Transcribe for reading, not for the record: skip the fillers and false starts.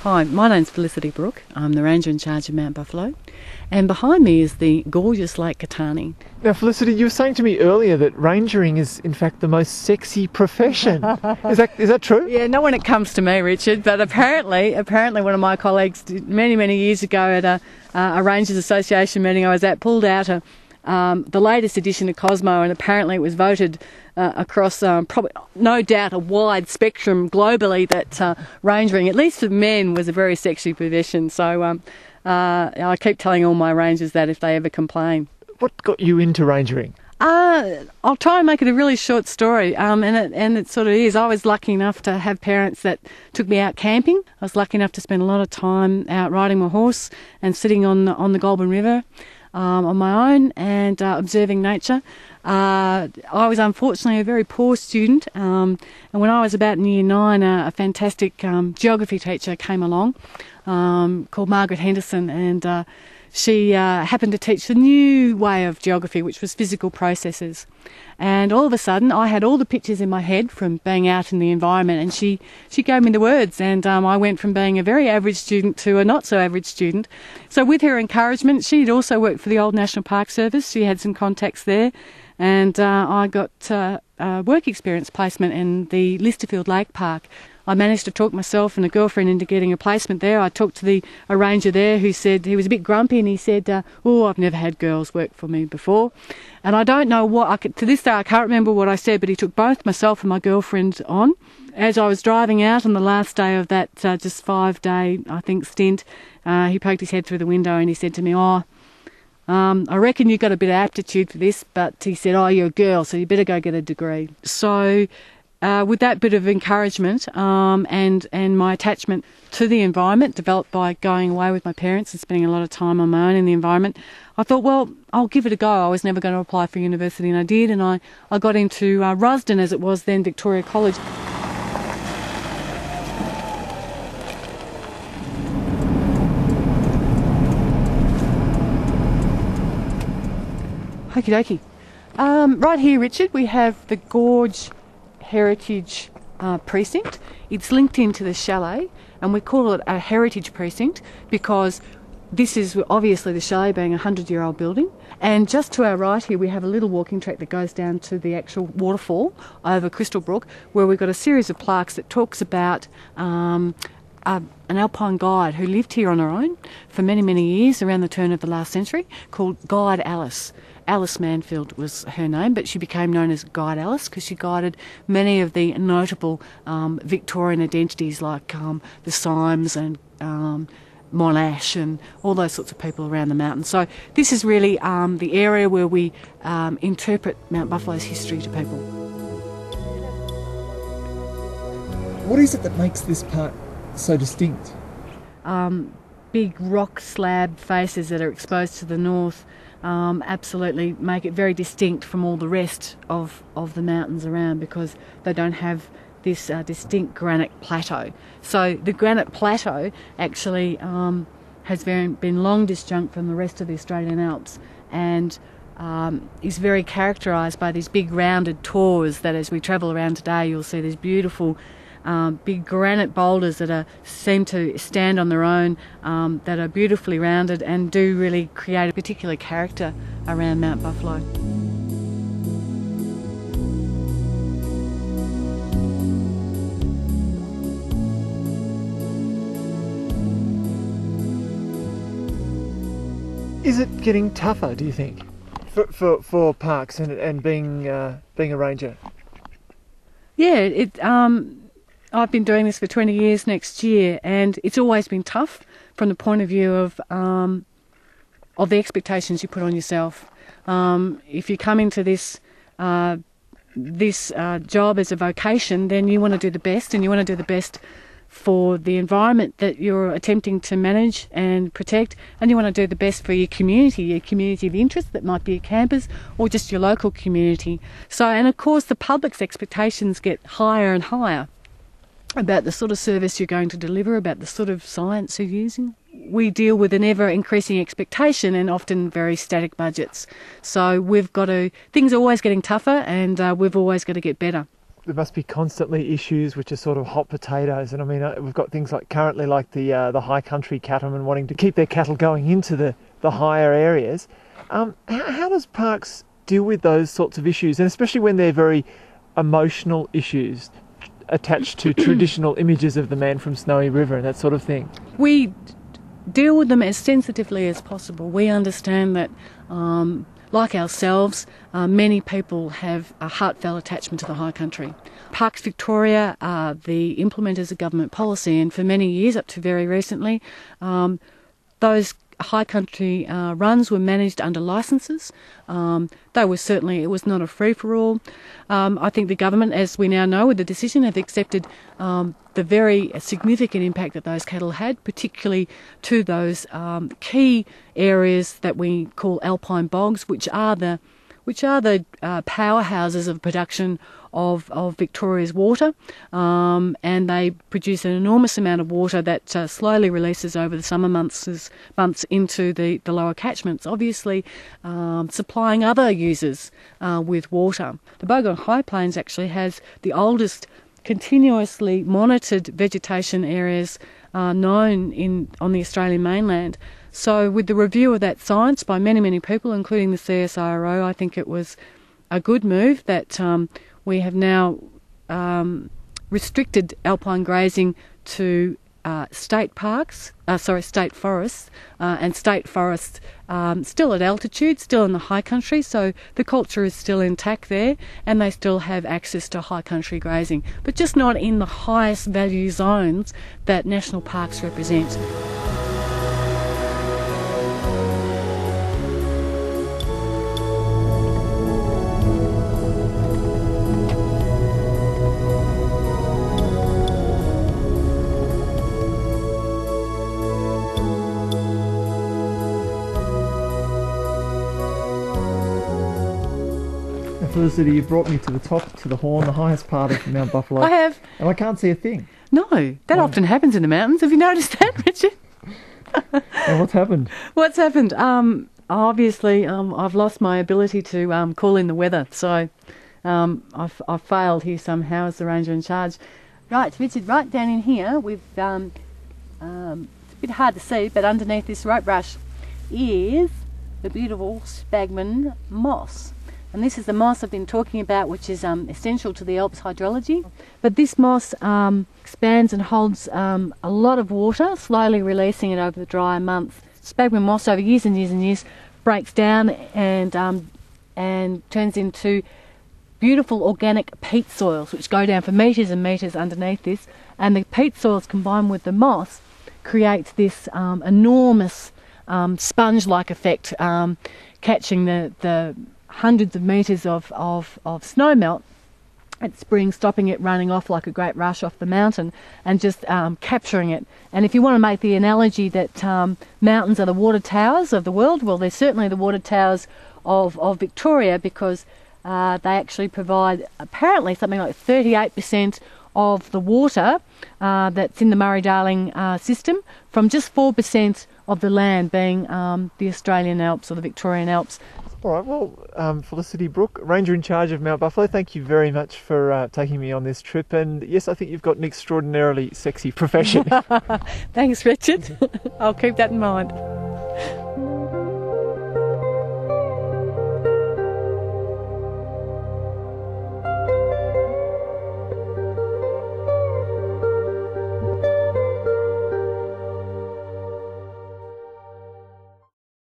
Hi, my name's Felicity Brooke. I'm the ranger in charge of Mount Buffalo, and behind me is the gorgeous Lake Katani. Now, Felicity, you were saying to me earlier that rangering is, in fact, the most sexy profession. Is that true? Yeah, not when it comes to me, Richard, but apparently one of my colleagues many years ago at a Rangers Association meeting I was at pulled out the latest edition of Cosmo, and apparently it was voted across probably, no doubt, a wide spectrum globally that rangering, at least for men, was a very sexy profession. So I keep telling all my rangers that if they ever complain. What got you into rangering? I'll try and make it a really short story, and it sort of is. I was lucky enough to have parents that took me out camping. I was lucky enough to spend a lot of time out riding my horse and sitting on the Goulburn River on my own and observing nature. I was unfortunately a very poor student, and when I was about in year 9, a fantastic geography teacher came along called Margaret Henderson, and she happened to teach the new way of geography, which was physical processes. And all of a sudden, I had all the pictures in my head from being out in the environment, and she gave me the words, and I went from being a very average student to a not-so-average student. So with her encouragement, she'd also worked for the Old National Park Service. She had some contacts there, and I got work experience placement in the Listerfield Lake Park. I managed to talk myself and a girlfriend into getting a placement there. I talked to a ranger there who said, he was a bit grumpy, and he said, I've never had girls work for me before. And I don't know to this day I can't remember what I said, but he took both myself and my girlfriend on. As I was driving out on the last day of that just 5-day, I think, stint, he poked his head through the window and he said to me, I reckon you've got a bit of aptitude for this, but he said, you're a girl, so you better go get a degree. So with that bit of encouragement and my attachment to the environment, developed by going away with my parents and spending a lot of time on my own in the environment, I thought, well, I'll give it a go. I was never going to apply for university, and I did, and I got into Rusden, as it was then, Victoria College. Okie dokie. Right here, Richard, we have the Gorge Heritage Precinct. It's linked into the chalet, and we call it a heritage precinct because this is obviously the chalet being a 100-year-old building. And just to our right here, we have a little walking track that goes down to the actual waterfall over Crystal Brook, where we've got a series of plaques that talks about an Alpine guide who lived here on her own for many years around the turn of the last century, called Guide Alice. Alice Manfield was her name, but she became known as Guide Alice because she guided many of the notable Victorian identities like the Symes and Monash and all those sorts of people around the mountain. So this is really the area where we interpret Mount Buffalo's history to people. What is it that makes this part so distinct? Big rock slab faces that are exposed to the north absolutely make it very distinct from all the rest of the mountains around because they don't have this distinct granite plateau. So the granite plateau actually has been long disjunct from the rest of the Australian Alps and is very characterised by these big rounded tors that as we travel around today you'll see these beautiful big granite boulders that seem to stand on their own, that are beautifully rounded and do really create a particular character around Mount Buffalo. Is it getting tougher, do you think, for parks and being a ranger? Yeah, I've been doing this for 20 years next year, and it's always been tough from the point of view of the expectations you put on yourself. If you come into this job as a vocation, then you want to do the best, and you want to do the best for the environment that you're attempting to manage and protect, and you want to do the best for your community of interest that might be your campers or just your local community. So, and of course the public's expectations get higher and higher about the sort of service you're going to deliver, about the sort of science you're using. We deal with an ever-increasing expectation and often very static budgets. So things are always getting tougher, and we've always got to get better. there must be constantly issues which are sort of hot potatoes. And I mean, we've got things like currently like the high country cattlemen wanting to keep their cattle going into the higher areas. How does Parks deal with those sorts of issues, and especially when they're very emotional issues attached to traditional images of the man from Snowy River and that sort of thing? We deal with them as sensitively as possible. We understand that, like ourselves, many people have a heartfelt attachment to the high country. Parks Victoria are the implementers of government policy, and for many years, up to very recently, those high country runs were managed under licences. It was not a free-for-all. I think the government, as we now know with the decision, have accepted the very significant impact that those cattle had, particularly to those key areas that we call alpine bogs, which are the powerhouses of production of Victoria's water, and they produce an enormous amount of water that slowly releases over the summer months into the lower catchments, obviously supplying other users with water. The Bogong High Plains actually has the oldest continuously monitored vegetation areas known on the Australian mainland. So with the review of that science by many, many people, including the CSIRO, I think it was a good move that we have now restricted alpine grazing to state forests, and state forests still at altitude, still in the high country, so the culture is still intact there, and they still have access to high country grazing, but just not in the highest value zones that national parks represent. Felicity, you've brought me to the top, to the horn, the highest part of Mount Buffalo. I have. And I can't see a thing. No, that often happens in the mountains. Have you noticed that, Richard? And what's happened? What's happened? Obviously, I've lost my ability to call in the weather, so I've failed here somehow as the ranger in charge. Right, Richard, right down in here, we've it's a bit hard to see, but underneath this rope brush is the beautiful sphagnum moss. And this is the moss I've been talking about, which is essential to the Alps hydrology. But this moss expands and holds a lot of water, slowly releasing it over the drier months. Sphagnum moss over years and years and years breaks down and turns into beautiful organic peat soils, which go down for metres and metres underneath this. And the peat soils combined with the moss creates this enormous sponge-like effect, catching the hundreds of metres of snow melt at spring, stopping it running off like a great rush off the mountain, and just capturing it. And if you want to make the analogy that mountains are the water towers of the world, well, they're certainly the water towers of Victoria, because they actually provide apparently something like 38% of the water that's in the Murray-Darling system, from just 4% of the land being the Australian Alps or the Victorian Alps. All right, well, Felicity Brooke, Ranger in charge of Mount Buffalo, thank you very much for taking me on this trip. And yes, I think you've got an extraordinarily sexy profession. Thanks, Richard. I'll keep that in mind.